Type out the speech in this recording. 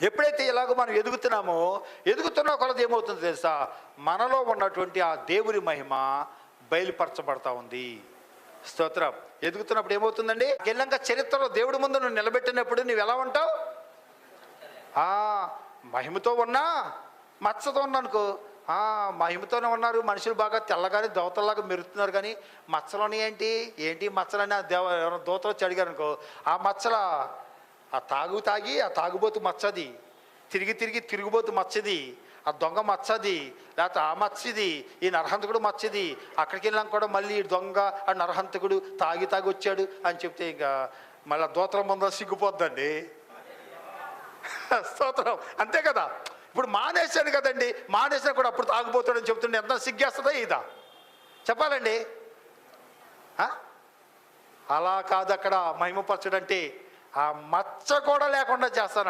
ఎప్పుడైతే ఇలాగో మనం ఎదుగుతున్న కొలది ఏమవుతుందో తెలుసా, మనలో ఉన్నటువంటి ఆ దేవుని మహిమ బయలుపరచబడతా ఉంది. స్తోత్రం. ఎదుగుతున్నప్పుడు ఏమవుతుందండి, గెల్లంగా చరిత్రలో దేవుడి ముందు నువ్వు నిలబెట్టినప్పుడు నువ్వు ఎలా ఉంటావు? మహిమతో ఉన్నా మచ్చతో ఉన్నానుకో, మహిమతోనే ఉన్నారు మనుషులు, బాగా తెల్లగానే దోతల్లాగా మెరుస్తున్నారు, కానీ మచ్చలోని ఏంటి మచ్చలని ఎవరైనా దోత వచ్చి అడిగారు అనుకో, ఆ మచ్చల ఆ తాగుబోతు మచ్చది, తిరిగిపోతు మచ్చది, ఆ దొంగ మచ్చది, లేకపోతే ఆ మచ్చది, ఈ నరహంతకుడు మచ్చది, అక్కడికి వెళ్ళాం కూడా మళ్ళీ ఈ దొంగ ఆ నరహంతకుడు తాగి వచ్చాడు అని చెప్తే ఇంకా మళ్ళీ దోతల ముందు సిగ్గుపోద్దండి. స్తోత్రం. అంతే కదా. ఇప్పుడు మానేశాడు కదండి, మానేసినా కూడా అప్పుడు తాగుపోతాడని చెప్తుండే ఎంత సిగ్గేస్తుందా ఇదా చెప్పాలండి. అలా కాదు, అక్కడ మహిమపరచడంటే ఆ మచ్చ కూడా లేకుండా చేస్తానండి.